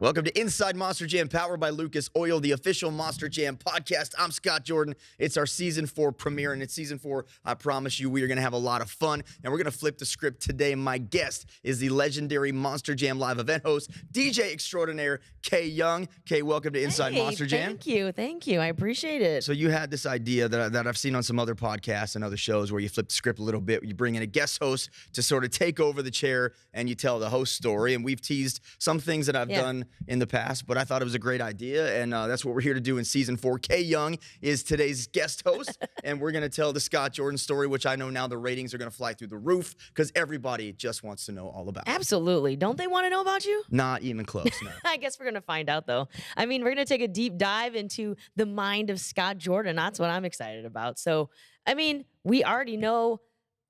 Welcome to Inside Monster Jam, powered by Lucas Oil, the official Monster Jam podcast. I'm Scott Jordan. It's our Season 4 premiere, and it's Season 4. I promise you we are going to have a lot of fun, and we're going to flip the script today. My guest is the legendary Monster Jam live event host, DJ extraordinaire, Kay Young. Kay, welcome to Inside Monster Jam. Thank you. I appreciate it. So you had this idea that I've seen on some other podcasts and other shows where you flip the script a little bit. You bring in a guest host to sort of take over the chair, and you tell the host story, and we've teased some things that I've done in the past, but I thought it was a great idea, and that's what we're here to do in Season 4. Kay Young is today's guest host, and we're going to tell the Scott Jordan story, which I know now the ratings are going to fly through the roof because everybody just wants to know all about. Absolutely. Don't they want to know about you? Not even close, no. I guess we're going to find out, though. I mean, we're going to take a deep dive into the mind of Scott Jordan. That's what I'm excited about. So, I mean, we already know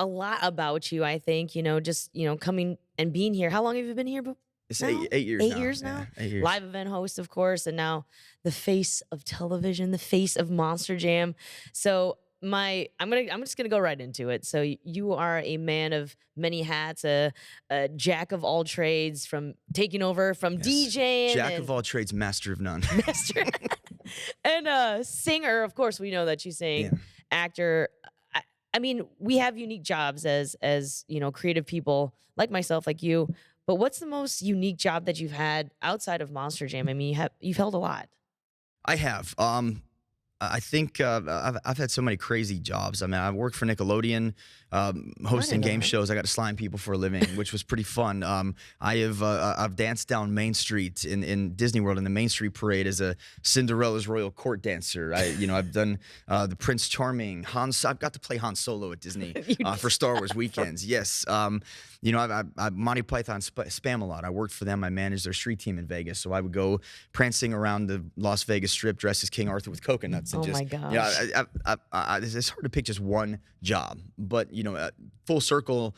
a lot about you, I think, coming and being here. How long have you been here? It's 8 years now. 8 years now? Yeah, 8 years. Live event host, of course, and now the face of television, the face of Monster Jam. So I'm just gonna go right into it. So you are a man of many hats, a jack of all trades, from taking over, from DJing. Jack of all trades, master of none. Master. And singer, of course, we know that you sing, actor. I mean, we have unique jobs as creative people like myself, like you. But what's the most unique job that you've had outside of Monster Jam? I mean, you've held a lot. I have. I think I've had so many crazy jobs. I mean, I've worked for Nickelodeon, hosting game shows. I got to slime people for a living, which was pretty fun. I've danced down Main Street in Disney World in the Main Street Parade as a Cinderella's Royal Court dancer. I've done the Prince Charming. I've got to play Han Solo at Disney for Star Wars weekends. Yes. I Monty Python spam a lot. I worked for them. I managed their street team in Vegas, so I would go prancing around the Las Vegas Strip dressed as King Arthur with coconuts. And my gosh! It's hard to pick just one job, but full circle.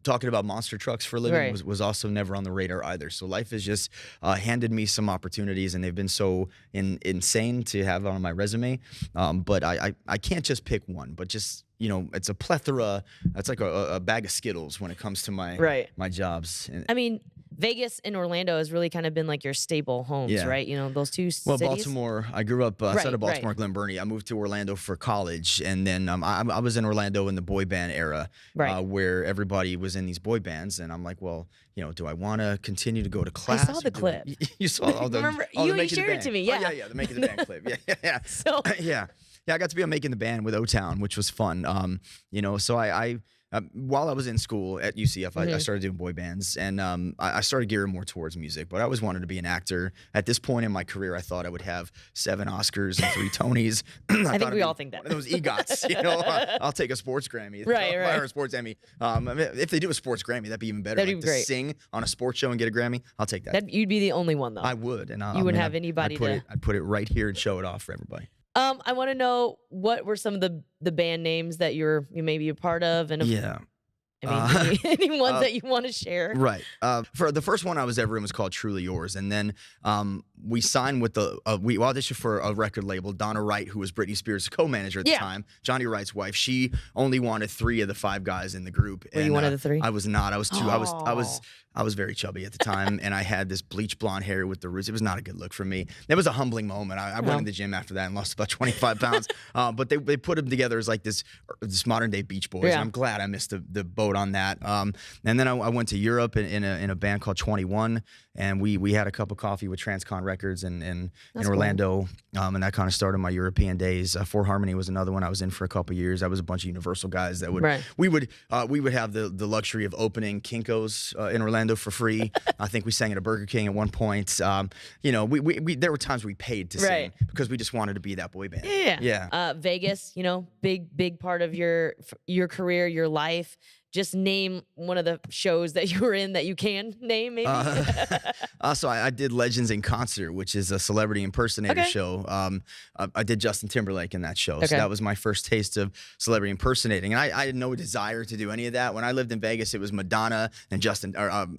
Talking about monster trucks for a living was also never on the radar either. So life has just handed me some opportunities, and they've been so insane to have on my resume. But I can't just pick one, but just it's a plethora. It's like a bag of Skittles when it comes to my jobs. I mean, Vegas and Orlando has really kind of been like your staple homes, right? Those two cities. Well, Baltimore, I grew up outside of Baltimore, Glen Burnie. I moved to Orlando for college, and then I was in Orlando in the boy band era, where everybody was in these boy bands, and I'm like, well, do I want to continue to go to class? I saw the clip. You saw all the Remember, you shared it to me, yeah. Oh, yeah, the Making the Band clip. Yeah. So Yeah, I got to be on Making the Band with O-Town, which was fun. So I while I was in school at UCF, I started doing boy bands, and I started gearing more towards music. But I always wanted to be an actor. At this point in my career, I thought I would have 7 Oscars and 3 Tonys. I think we all think that. Those EGOTs, I'll take a sports Grammy, or a sports Emmy. If they do a sports Grammy, that'd be even better. That'd be great. To sing on a sports show and get a Grammy, I'll take that. You'd be the only one, though. I would, and you wouldn't have anybody I'd put it right here and show it off for everybody. I want to know, what were some of the band names that you may be a part of, and any ones that you want to share? Right. For the first one I was ever in was called Truly Yours, and then we signed with we auditioned for a record label. Donna Wright, who was Britney Spears' co-manager at the time, Johnny Wright's wife. She only wanted 3 of the 5 guys in the group. Were you one of the 3? I was not. I was 2. I was very chubby at the time, and I had this bleach blonde hair with the roots. It was not a good look for me. It was a humbling moment. I went in the gym after that and lost about 25 pounds. But they put them together as like this modern day Beach Boys. And I'm glad I missed the boat on that. And then I went to Europe in a band called 21, and we had a cup of coffee with Transcon Records in Orlando, cool. And that kind of started my European days. 4 Harmony was another one I was in for a couple of years. I was a bunch of Universal guys that would we would have the luxury of opening Kinko's in Orlando for free. I think we sang at a Burger King at one point. We there were times we paid to sing because we just wanted to be that boy band. Yeah. Vegas, big part of your career, your life. Just name one of the shows that you were in that you can name, maybe. So I did Legends in Concert, which is a celebrity impersonator show. I did Justin Timberlake in that show. So that was my first taste of celebrity impersonating. And I had no desire to do any of that. When I lived in Vegas, it was Madonna and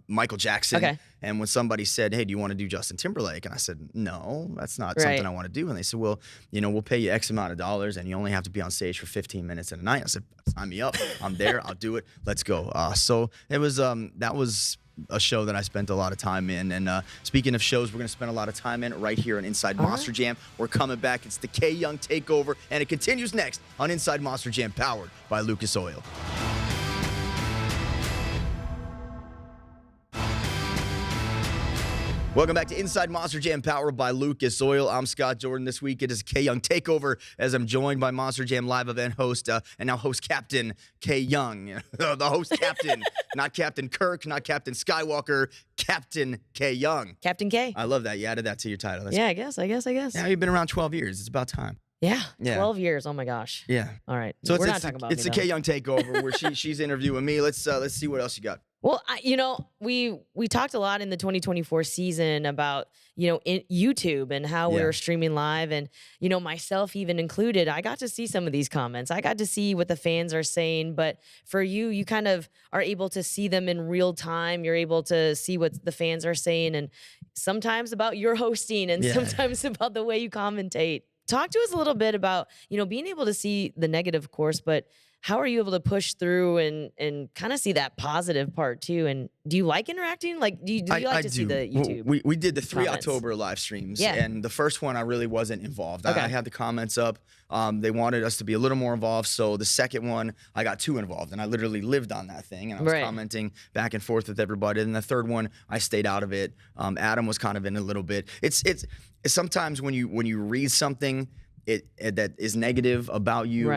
Michael Jackson. And when somebody said, hey, do you want to do Justin Timberlake? And I said, no, that's not something I want to do. And they said, well, we'll pay you X amount of dollars and you only have to be on stage for 15 minutes at a night. I said, sign me up. I'm there. I'll do it. Let's go. So it was, that was a show that I spent a lot of time in. And speaking of shows, we're going to spend a lot of time in right here on Inside Monster Jam. We're coming back. It's the K Young Takeover, and it continues next on Inside Monster Jam, powered by Lucas Oil. Welcome back to Inside Monster Jam, powered by Lucas Oil. I'm Scott Jordan. This week it is K Young Takeover, as I'm joined by Monster Jam live event host and now host captain K Young. The host captain, not Captain Kirk, not Captain Skywalker, Captain K Young. Captain K. I love that. You added that to your title. Yeah, I guess. Yeah, you've been around 12 years. It's about time. Yeah, 12 years. Oh my gosh. Yeah. All right. So we're not talking about it's the K Young Takeover where she's interviewing me. Let's see what else you got. Well, we talked a lot in the 2024 season about, in YouTube and how we were streaming live, and, myself even included. I got to see some of these comments. I got to see what the fans are saying. But for you kind of are able to see them in real time. You're able to see what the fans are saying, and sometimes about your hosting and sometimes about the way you commentate. Talk to us a little bit about, being able to see the negative, of course, but how are you able to push through and kind of see that positive part too? And do you like interacting? Like, do you like to see the YouTube? Well, we did the 3 comments? October live streams, and the first one I really wasn't involved. I had the comments up. They wanted us to be a little more involved, so the second one I got too involved, and I literally lived on that thing, and I was commenting back and forth with everybody. And the third one I stayed out of it. Adam was kind of in a little bit. It's sometimes when you read something that is negative about you,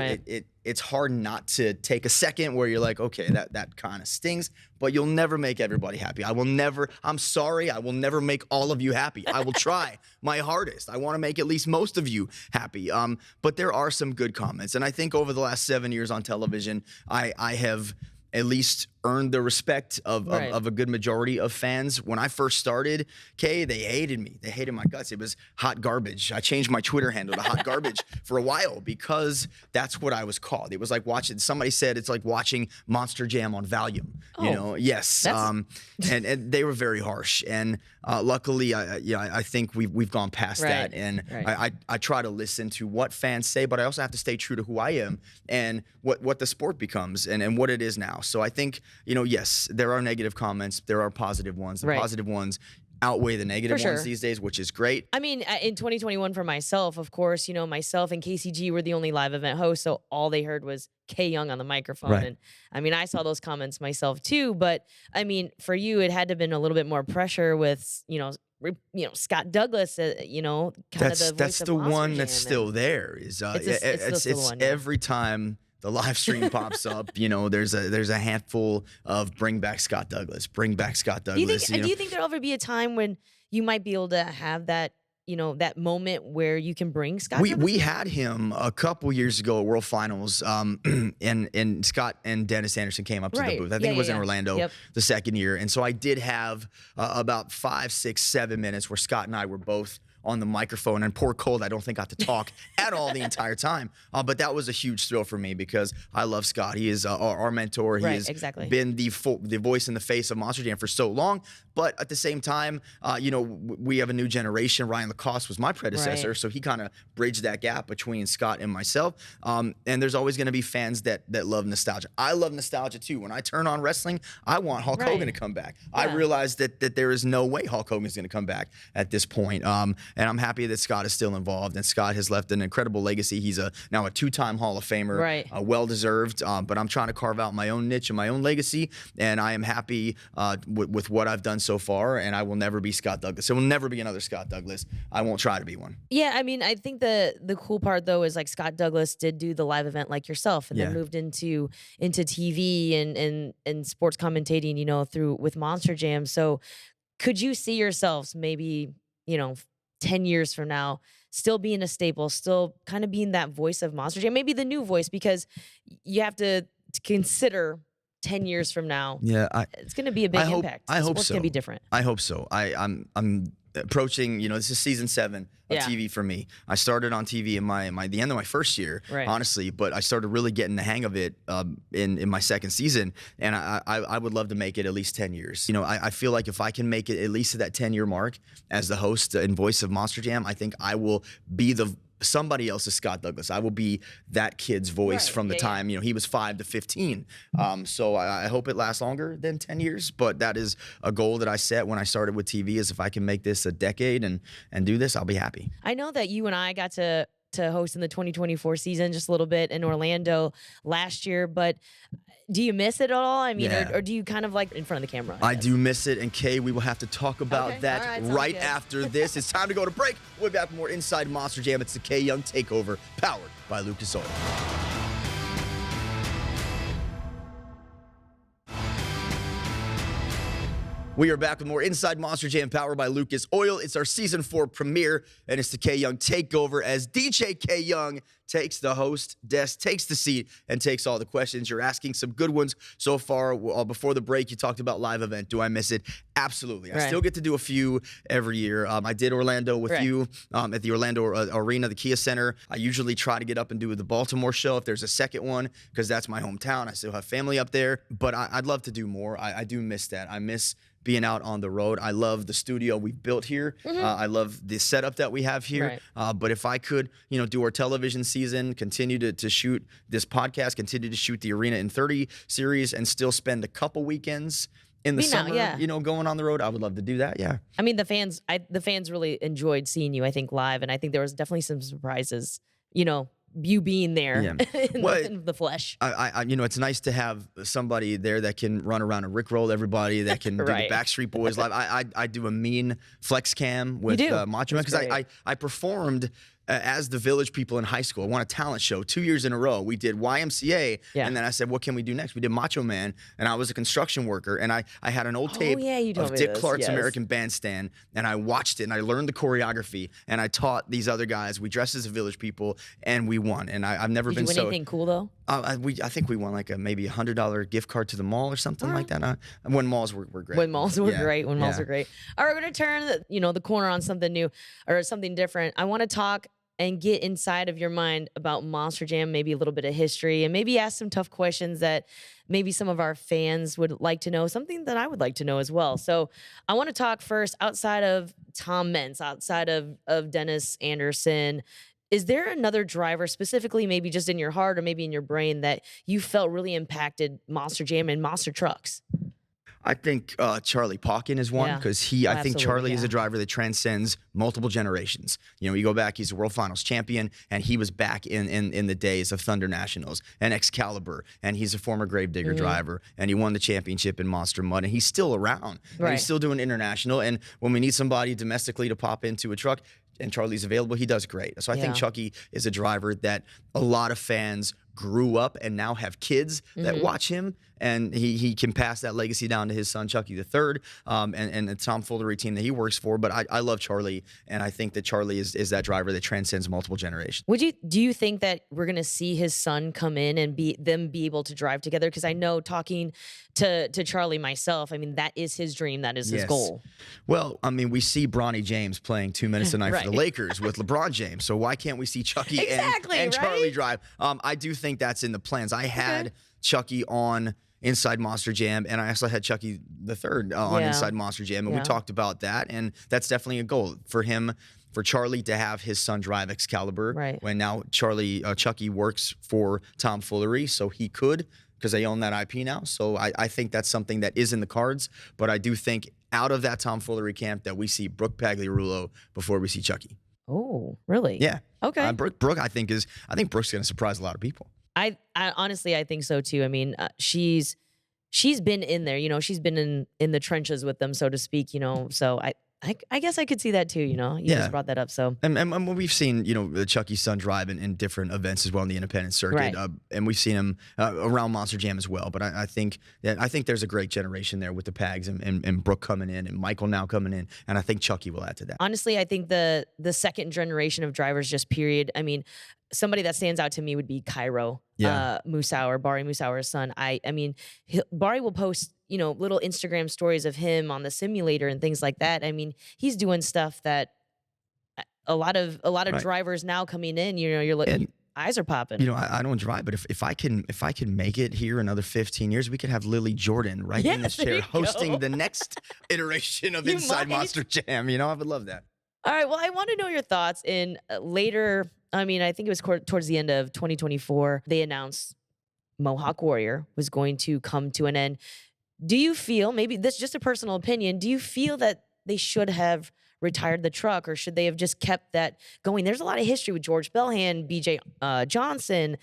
it's hard not to take a second where you're like, okay, that kind of stings, but you'll never make everybody happy. I'm sorry, I will never make all of you happy. I will try my hardest. I want to make at least most of you happy. But there are some good comments. And I think over the last 7 years on television, I have at least earned the respect of a good majority of fans. When I first started, they hated me. They hated my guts. It was hot garbage. I changed my Twitter handle to hot garbage for a while because that's what I was called. It was like watching, somebody said it's like watching Monster Jam on Valium. Yes. And they were very harsh. And luckily, I think we've gone past that. And I try to listen to what fans say, but I also have to stay true to who I am and what the sport becomes and what it is now. So I think, yes, there are negative comments. There are positive ones. The positive ones outweigh the negative ones these days, which is great. I mean, in 2021 for myself, of course, myself and KCG were the only live event hosts, so all they heard was K Young on the microphone. And I mean, I saw those comments myself too, but I mean, for you, it had to have been a little bit more pressure with, Scott Douglas, kind of the voice that's of the Monster one Jam, that's still there. It's every time the live stream pops up, there's a handful of bring back Scott Douglas. Do you think there'll ever be a time when you might be able to have that, that moment where you can bring Scott Douglas? We had him a couple years ago at World Finals, and Scott and Dennis Anderson came up to the booth. I think it was in Orlando the second year. And so I did have about 5, 6, 7 minutes where Scott and I were both on the microphone, and poor Cold, I don't think got to talk at all the entire time. But that was a huge thrill for me because I love Scott. He is our mentor. He has been the voice and the face of Monster Jam for so long. But at the same time, we have a new generation. Ryan Lacoste was my predecessor, so he kind of bridged that gap between Scott and myself. And there's always going to be fans that love nostalgia. I love nostalgia too. When I turn on wrestling, I want Hulk Hogan to come back. I realize that there is no way Hulk Hogan is going to come back at this point. And I'm happy that Scott is still involved, and Scott has left an incredible legacy. He's now a 2-time Hall of Famer, well-deserved. But I'm trying to carve out my own niche and my own legacy, and I am happy with what I've done so far, and I will never be Scott Douglas. There will never be another Scott Douglas. I won't try to be one. Yeah, I mean, I think the cool part, though, is like Scott Douglas did do the live event like yourself, and then moved into TV and sports commentating, through with Monster Jam. So could you see yourselves maybe, 10 years from now, still being a staple, still kind of being that voice of Monster Jam, maybe the new voice, because you have to consider 10 years from now. Yeah, it's going to be a big impact. I hope so. It's going to be different. I hope so. I'm approaching, this is season 7 of TV for me. I started on TV in the end of my first year, honestly, but I started really getting the hang of it in my second season, and I would love to make it at least 10 years. I feel like if I can make it at least to that 10-year mark as the host and voice of Monster Jam, I think I will be the somebody else's Scott Douglas. I will be that kid's voice from the time, he was 5 to 15. So I hope it lasts longer than 10 years, but that is a goal that I set when I started with TV, is if I can make this a decade and do this, I'll be happy. I know that you and I got to host in the 2024 season just a little bit in Orlando last year, but do you miss it at all? I mean, or do you kind of like in front of the camera? I do miss it, and Kay, we will have to talk about that right after this. It's time to go to break. We'll be back with more Inside Monster Jam. It's the Kay Young Takeover, powered by Lucas Oil. We are back with more Inside Monster Jam, powered by Lucas Oil. It's our season 4 premiere, and it's the Kay Young Takeover as DJ Kay Young takes the host desk, takes the seat, and takes all the questions. You're asking some good ones so far. Before the break, you talked about live event. Do I miss it? Absolutely. I still get to do a few every year. I did Orlando with you at the Orlando Arena, the Kia Center. I usually try to get up and do the Baltimore show if there's a second one, because that's my hometown. I still have family up there, but I'd love to do more. I do miss that. I miss being out on the road. I love the studio we've built here. I love the setup that we have here. But if I could, do our television season, continue to shoot this podcast, continue to shoot the Arena in 30 series, and still spend a couple weekends in the summer, going on the road, I would love to do that. Yeah. I mean, the fans really enjoyed seeing you, I think, live. And I think there was definitely some surprises, you being there in the flesh. It's nice to have somebody there that can run around and rickroll everybody, that can do the Backstreet Boys live. I do a mean flex cam with Macho Man, because I performed as the Village People in high school. I won a talent show 2 years in a row. We did YMCA, and then I said, what can we do next? We did Macho Man, and I was a construction worker, and I had an old tape of Dick Clark's American Bandstand, and I watched it, and I learned the choreography, and I taught these other guys. We dressed as the Village People, and we won. And I've never been so... Did you win anything cool, though? I think we won like maybe $100 gift card to the mall or something like that. When malls were great. When malls were great. When malls were great. All right, we're going to turn the corner on something new or something different. I want to talk and get inside of your mind about Monster Jam, maybe a little bit of history, and maybe ask some tough questions that maybe some of our fans would like to know, something that I would like to know as well. So I want to talk first, outside of Tom Meents, outside of Dennis Anderson, is there another driver, specifically maybe just in your heart or maybe in your brain, that you felt really impacted Monster Jam and monster trucks? I think Charlie Pauken is one, because I think Charlie is a driver that transcends multiple generations. You go back, he's a World Finals champion, and he was back in the days of Thunder Nationals and Excalibur, and he's a former Gravedigger driver, and he won the championship in Monster Mud, and he's still around. And he's still doing international, and when we need somebody domestically to pop into a truck, and Charlie's available, he does great. So I think Chucky is a driver that a lot of fans grew up and now have kids that watch him, and he can pass that legacy down to his son Chucky the third, and the tomfoolery team that he works for. But I love Charlie, and I think that Charlie is that driver that transcends multiple generations. Do you think that we're gonna see his son come in and be able to drive together? Because I know, talking to Charlie myself, I mean, that is his dream, that is his goal. Well, I mean, we see Bronny James playing 2 minutes a night for the Lakers with LeBron James, so why can't we see Chucky and Charlie drive? I do think that's in the plans. I had Chucky on Inside Monster Jam, and I also had Chucky the third on Inside Monster Jam, and we talked about that, and that's definitely a goal for him, for Charlie to have his son drive Excalibur, when now Chucky works for Tomfoolery, so he could, because they own that IP now. So I think that's something that is in the cards, but I do think out of that Tomfoolery camp that we see Brooke Pagliarulo before we see Chucky. Oh, really? Yeah. Okay. Brooke, I think Brooke's going to surprise a lot of people. I honestly, I think so too. I mean, she's been in there, she's been in the trenches with them, so to speak, so I guess I could see that too, you just brought that up. So and we've seen, Chucky's son drive in different events as well in the independent circuit, and we've seen him around Monster Jam as well. But I think there's a great generation there with the Pags and Brooke coming in and Michael now coming in, and I think Chucky will add to that. Honestly, I think the second generation of drivers, just period. I mean, somebody that stands out to me would be Cairo Musauer, Bari Musauer's son. I mean, Bari will post little Instagram stories of him on the simulator and things like that. I mean, he's doing stuff that a lot of drivers now coming in, you're looking, eyes are popping. I don't drive, but if I can make it here another 15 years, we could have Lily Jordan in this chair hosting the next iteration of Inside Monster Jam. I would love that. All right. Well, I want to know your thoughts in later I mean, I think it was towards the end of 2024, they announced Mohawk Warrior was going to come to an end. Do you feel, maybe this is just a personal opinion, do you feel that they should have retired the truck, or should they have just kept that going? There's a lot of history with George Bellhand, BJ Johnson,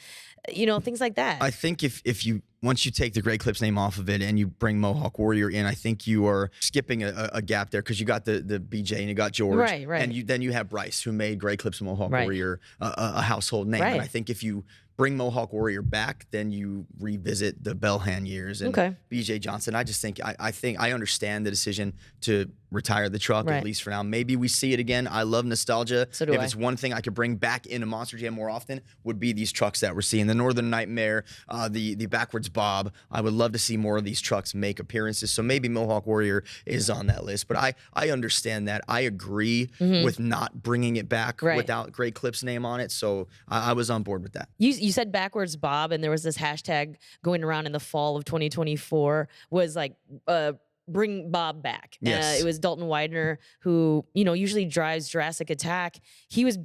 things like that. I think if you once you take the Great Clips name off of it and you bring Mohawk Warrior in, I think you are skipping a gap there, because you got the BJ and you got George, right. And then you have Bryce, who made Great Clips and Mohawk Right. Warrior a household name. Right. And I think if you bring Mohawk Warrior back, then you revisit the Bellhand years and Okay. BJ Johnson. I just think I understand the decision to retire the truck, Right. at least for now. Maybe we see it again. I love nostalgia. So do if I. it's one thing I could bring back into Monster Jam more often, would be these trucks that we're seeing. The Northern Nightmare, the backwards Bob. I would love to see more of these trucks make appearances. So maybe Mohawk Warrior is on that list. But I understand that. I agree with not bringing it back Right. without Great Clips name on it. So I was on board with that. You said backwards Bob, and there was this hashtag going around in the fall of 2024 was like, bring Bob back. Yes. It was Dalton Widener, who usually drives Jurassic Attack. He was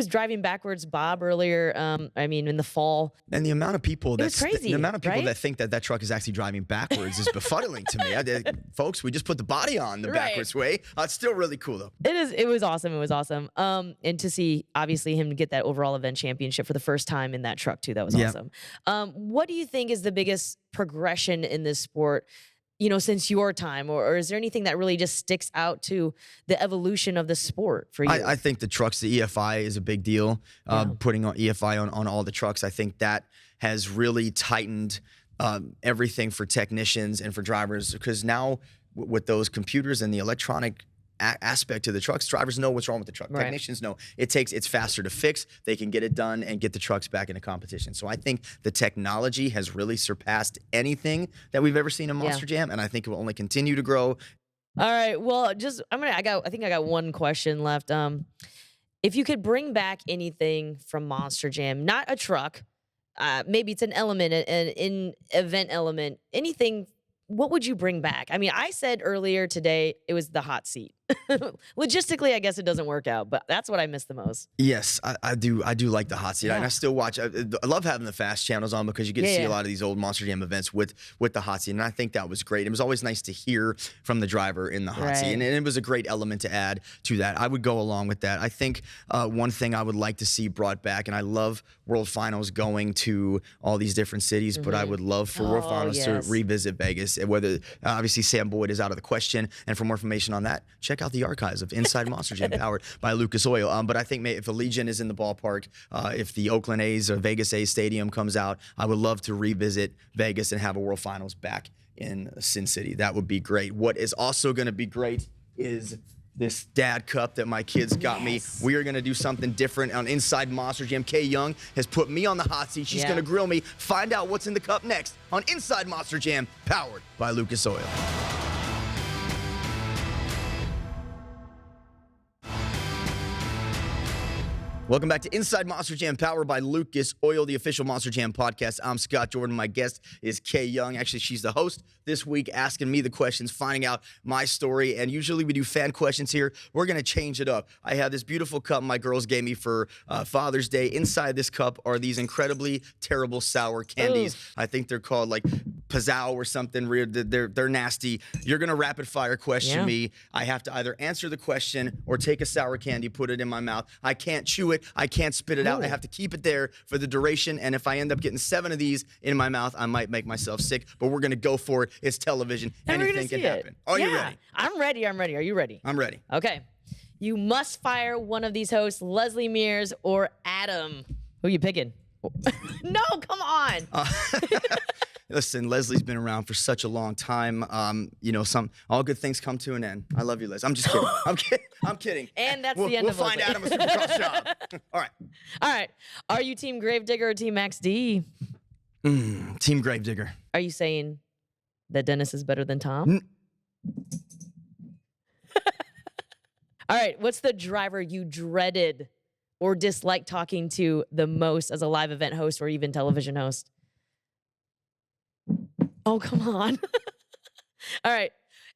driving backwards Bob earlier. In the fall. And the amount of people was crazy, the amount of people right? that think that truck is actually driving backwards is befuddling to me. Folks, we just put the body on the Right. backwards way. It's still really cool though. It was awesome. It was awesome. And to see obviously him get that overall event championship for the first time in that truck too, that was Yeah. awesome. What do you think is the biggest progression in this sport? Since your time, or is there anything that really just sticks out to the evolution of the sport for you? I think the trucks, the EFI is a big deal. Putting on EFI on all the trucks, I think that has really tightened everything for technicians and for drivers, because now with those computers and the electronic aspect to the trucks, drivers know what's wrong with the truck. Right. Technicians know it's faster to fix. They can get it done and get the trucks back into competition. So I think the technology has really surpassed anything that we've ever seen in Monster Jam, and I think it will only continue to grow. All right. Well, I think I got one question left. If you could bring back anything from Monster Jam, not a truck, maybe it's an element, an event element, anything, what would you bring back? I mean, I said earlier today it was the hot seat. Logistically, I guess it doesn't work out, but that's what I miss the most. Yes, I do like the hot seat, and I still watch. I love having the fast channels on, because you get to see a lot of these old Monster Jam events with the hot seat, and I think that was great. It was always nice to hear from the driver in the hot seat, and it was a great element to add to that. I would go along with that. I think one thing I would like to see brought back, and I love World Finals going to all these different cities, but I would love for World Finals to revisit Vegas. Whether obviously Sam Boyd is out of the question, and for more information on that, check out the archives of Inside Monster Jam, powered by Lucas Oil. But I think if the Legion is in the ballpark, if the Oakland A's or Vegas A's stadium comes out, I would love to revisit Vegas and have a World Finals back in Sin City. That would be great. What is also going to be great is this dad cup that my kids got me. We are going to do something different on Inside Monster Jam. Kay Young has put me on the hot seat. She's going to grill me. Find out what's in the cup next on Inside Monster Jam, powered by Lucas Oil. Welcome back to Inside Monster Jam, powered by Lucas Oil, the official Monster Jam podcast. I'm Scott Jordan. My guest is Kay Young. Actually, she's the host this week, asking me the questions, finding out my story. And usually we do fan questions here. We're going to change it up. I have this beautiful cup my girls gave me for Father's Day. Inside this cup are these incredibly terrible sour candies. Ooh. I think they're called like Pizzao or something. They're nasty. You're going to rapid fire question me. I have to either answer the question or take a sour candy, put it in my mouth. I can't chew it. I can't spit it out. I have to keep it there for the duration. And if I end up getting 7 of these in my mouth, I might make myself sick. But we're going to go for it. It's television. Anything can happen. Are you ready? I'm ready. Are you ready? I'm ready. Okay. You must fire one of these hosts, Leslie Mears or Adam. Who are you picking? No, come on. Listen, Leslie's been around for such a long time. All good things come to an end. I love you, Les. I'm just kidding. I'm kidding. And that's the end of We'll find Adam a Supercross job. All right. Are you Team Gravedigger or Team Max D? Team Gravedigger. Are you saying that Dennis is better than Tom? All right. What's the driver you dreaded or disliked talking to the most as a live event host or even television host? Oh, come on. All right.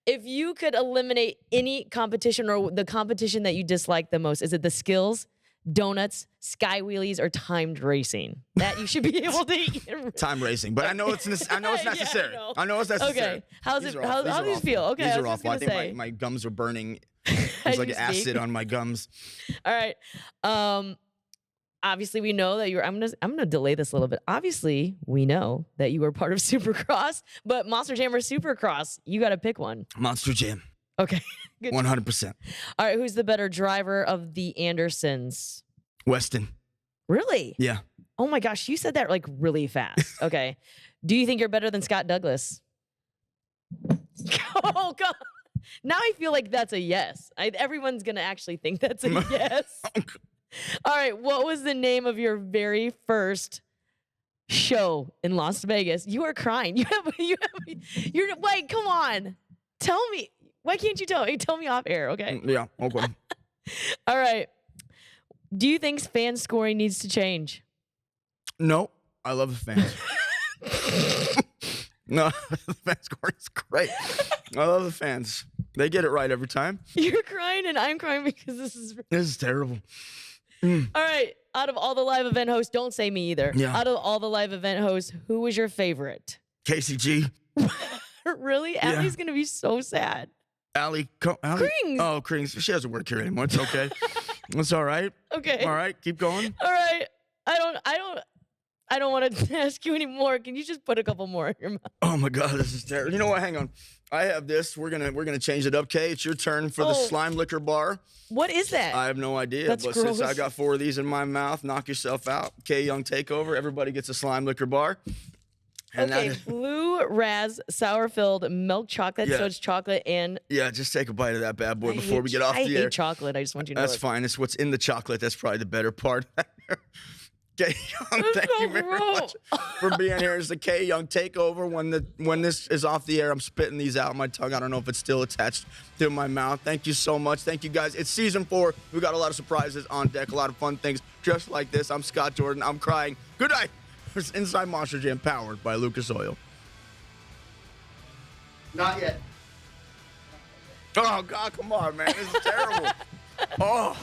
If you could eliminate any competition or the competition that you dislike the most, is it the skills, donuts, sky wheelies, or timed racing? That you should be able to eat. Time racing, but I know it's necessary. Yeah, I know it's necessary. Okay, how these feel? Okay, these I are was just awful. I gonna think say. my gums are burning. As There's like you acid speak. on my gums. All right. Obviously, we know that you're. I'm gonna delay this a little bit. Obviously, we know that you were part of Supercross, but Monster Jam or Supercross, you got to pick one. Monster Jam. Okay. Good. 100%. All right. Who's the better driver of the Andersons? Weston. Really? Yeah. Oh my gosh, you said that like really fast. Okay. Do you think you're better than Scott Douglas? Oh God. Now I feel like that's a yes. Everyone's gonna actually think that's a yes. All right. What was the name of your very first show in Las Vegas? You are crying. You're wait, come on. Tell me. Why can't you tell me? Tell me off air, okay? Yeah. Okay. All right. Do you think fan scoring needs to change? No, I love the fans. No, the fan scoring is great. I love the fans. They get it right every time. You're crying and I'm crying because this is terrible. All right. Out of all the live event hosts, don't say me either. Yeah. Out of all the live event hosts, who was your favorite? KCG. Really? Yeah. Allie's gonna be so sad. Allie. Krings. Oh, Krings. She doesn't work here anymore. It's okay. It's all right. Okay. All right. Keep going. All right. I don't want to ask you anymore. Can you just put a couple more in your mouth? Oh my God, this is terrible. You know what? Hang on. I have this. We're gonna change it up. Kay, it's your turn for the slime liquor bar. What is that? I have no idea. That's but gross. since I got 4 of these in my mouth, knock yourself out. Kay Young Takeover. Everybody gets a slime liquor bar. And Okay, blue raz sour filled milk chocolate. Yeah. So it's chocolate and yeah, just take a bite of that bad boy before we get off I the air. hate chocolate. I just want you to know That's that. fine. It's what's in the chocolate. That's probably the better part. Kay Young, That's thank so you very much for being here. It's the Kay Young Takeover. When this is off the air, I'm spitting these out my tongue. I don't know if it's still attached to my mouth. Thank you so much. Thank you guys. It's season 4. We got a lot of surprises on deck, a lot of fun things just like this. I'm Scott Jordan. I'm crying. Good night. It's Inside Monster Jam, powered by Lucas Oil. Not yet. Oh God, come on, man. This is terrible. Oh.